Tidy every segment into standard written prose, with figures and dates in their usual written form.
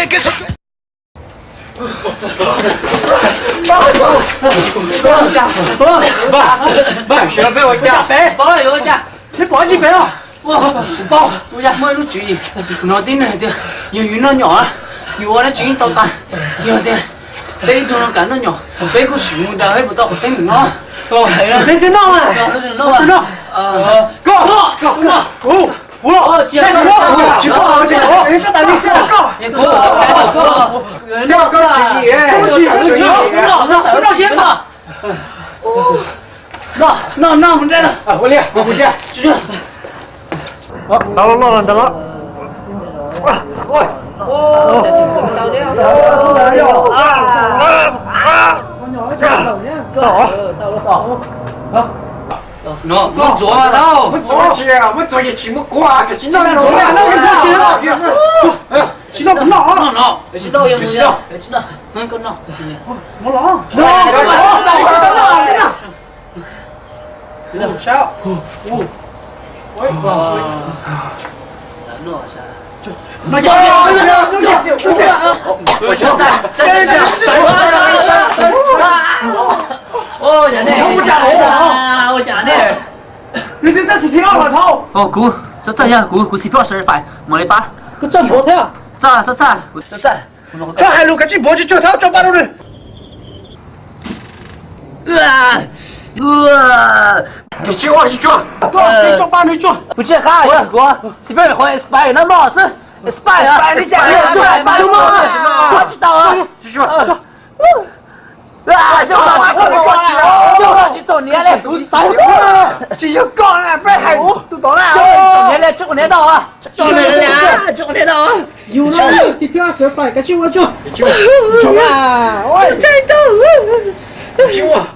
这个是。爸，小贝我家，包了有家，你包几杯了？包，我家没有注意，那点呢的，有鱼那鸟啊，有我的注意到单，有的，这种人干那鸟，这个树木的还不到我等你啊。哦，系啦，你弄啊，弄啊，go，我，去啊，去过，你个大力士，go，也够，那我们来了，我来，继续。好，到了，喂，喏，我做嘛到，我做一期我挂个，现在做呀，那个是，哎，洗澡不闹啊，洗澡也不洗澡，洗澡，够闹，没闹，小，喂，三诺下。我讲的，你这是票了头？哦，估，这样，估是票15块，没得八，我赚错票，这，这还录个直播就叫他赚8路人。你计划是赚，你赚8你赚，不去看，我是不是会spy 那么是 spy 啊？你讲对，八路嘛，我知道啊，继续吧，就要去做年嘞，继续搞了，不然还都到了，做年嘞，做年到啊，做年到啊，有了，10票15块，赶紧我赚啊！我真的，救我！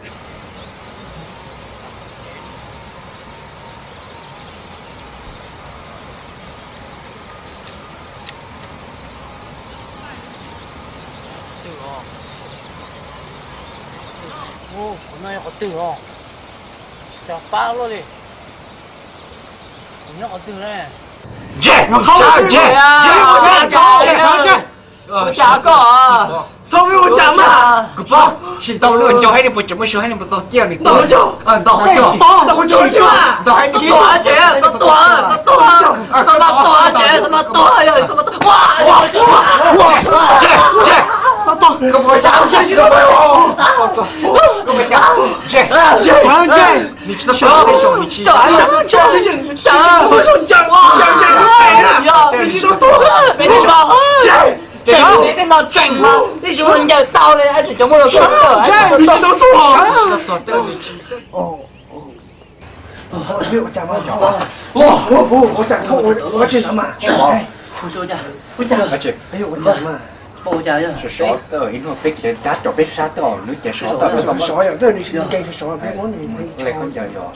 那好丢哦，要发了嘞，你好丢嘞。我讲过啊，他为我讲嘛，个包，是到了叫还你不怎么说，还你不到店里到就，到好叫，到好叫就啊，到还是多少钱？什么多呀？哇！这，跟我讲，这是什么？跟我讲，这，你知道什么？你知道我说讲，你知道多，别你说，这电脑整吗？你说人家到了，还是怎么有说？你知道多，我讲嘛，我讲，我去什么？我说讲，我讲，哎呦，我讲嘛。我讲呀，是少的，因为被人打到被杀到，你讲少的，少呀，对，你继续少呀，别我你来看讲哟。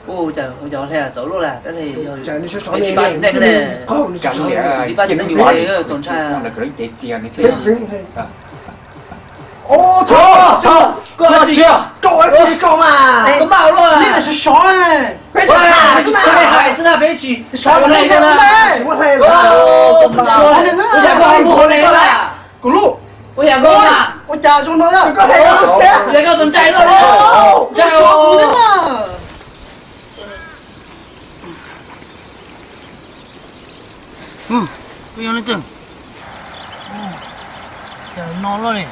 我讲嘞，走路了，但是讲你说少你把那个嘞，你讲的，你把那女娃那个总裁啊，那个人得讲你听。哦，头，过去，搞嘛，个马路，你那是啥哎？别去还是那边去，耍那个了，什么来了？我讲过路来了，公路，我讲过了，我家中了，我讲过总裁了，这耍路的嘛。不用了等，要闹了嘞。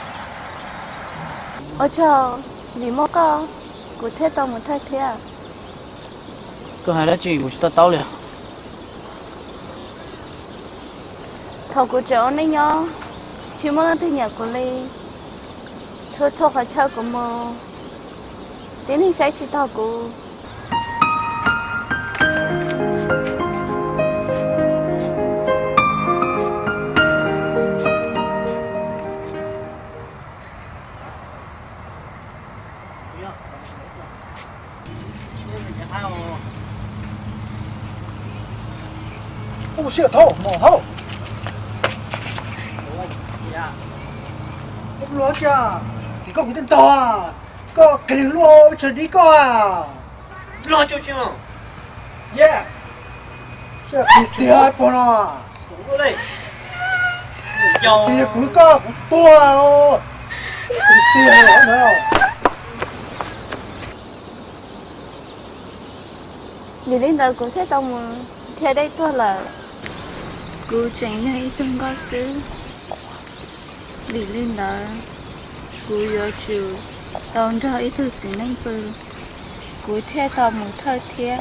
ở chờ lý mô co cụ thể tao một thay thế à có hai là chị của chúng ta tao liền thầu của cháu này nhá chỉ muốn từ nhà của ly cho khỏi chơi của mơ đến hình sẽ chỉ tao của不是头，毛头。我不老家，你搞不得到啊，搞肯定老吃你搞啊。老舅舅，耶，是第二波了。我嘞，你估个多哦，对了，Vì đến đời của thế tông mà theo đây tôi là cô chẳng hay từng có sự vì lên đời cô yêu chiều tông cho ý thức chỉ nên bự cô theo tông một thời theo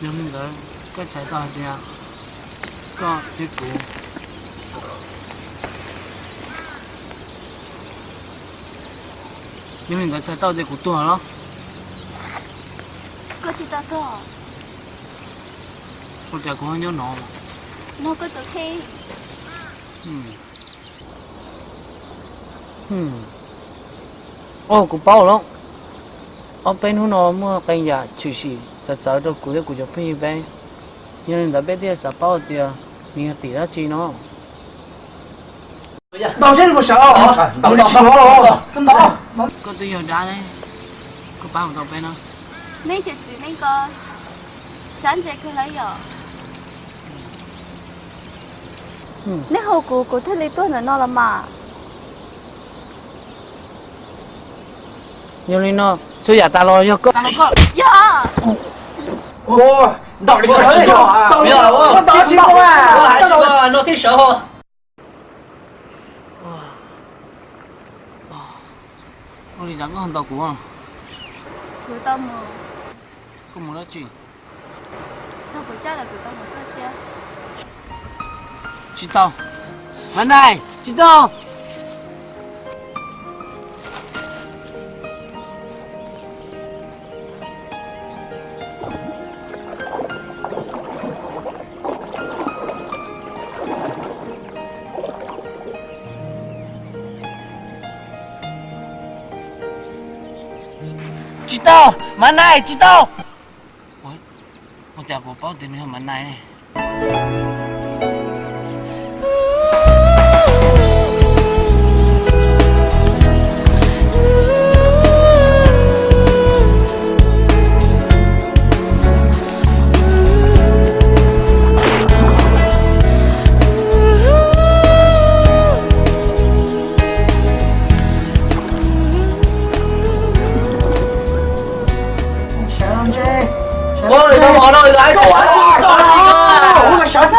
nhưng mà cái sai to thì có cái cũ nhưng mà cái sai to thì cũ tua lắm có chỉ ta thôi con trai cũng nhớ nó nó có từ khi ô cũng bao lắm ở bên hôm nó mua cái nhà chủ sĩ sẽ找到古的古就便宜呗，因为那边的是包的，你抵得起喏。到这个时候，到这时候，真的。có tôi giờ ra đấy, có bao nhiêu bên đó? nên chỉ nên có chán chạy cứ lấy rồi nếu hậu của thế lý tôi là nó là mà nhưng mà nó số giờ ta lo cho có. dạ 哦，到这个时候啊，我到这个啊，我还是个落地时候。我里长个很多股啊， của tao mà có một đó chị. sao của cha là của tao một cái kia Chị Tàu, anh này, chị Tàu. Chị Tàu, màn này, chị Tàu. Ôi, một chả có bao tiền hơn màn này này. Ôi, tao bỏ rồi, lại có我个小三，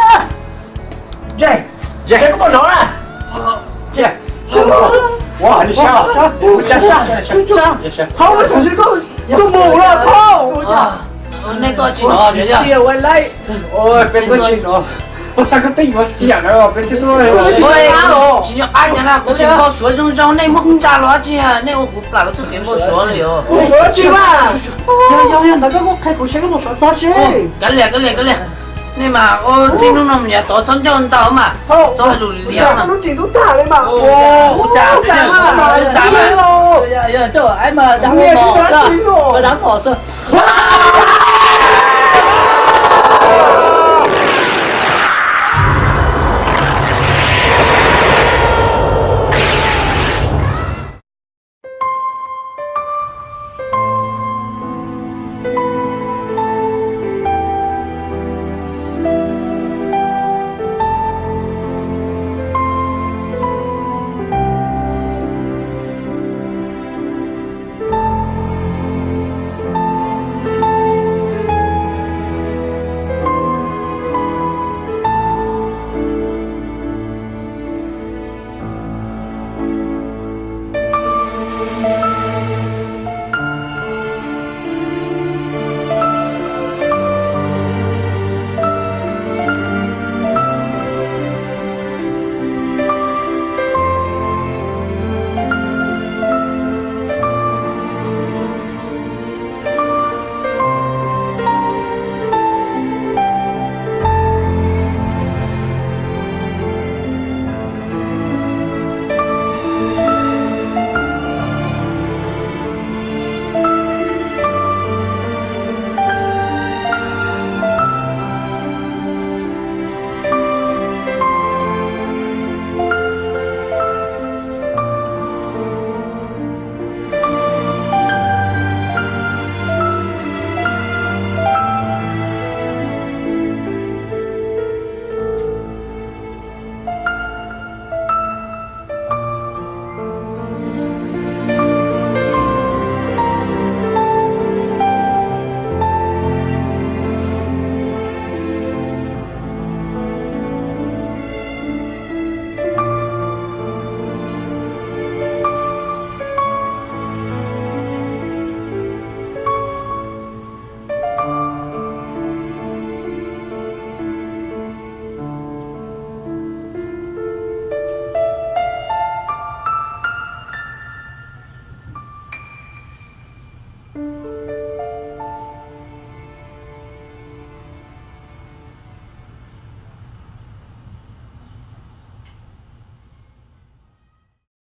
这个不能啊，这，哇，你下，我加下，好，我小心够，都冇了，操！ nên tôi chỉ nói thế chứ. Siêu lấy. Ôi, bên tôi chỉ nó,我大哥对我想了，别去做了，ôi chỉ cho anh nhà nào cũng chỉ có số trong trong này mất trả lo chứ à nên ông cũng là cái thứ kiếm có số rồi. 我说去吧，要大哥我开口先跟我说啥事？ cái liền nên mà ô chính lúc nào nhà tổ chọn cho anh tao mà cho hai lùi liền mà 都顶都大了嘛， ô trả thế nào trả mà Giờ cho anh mà đóng bỏ sơ. Đóng bỏ sơ.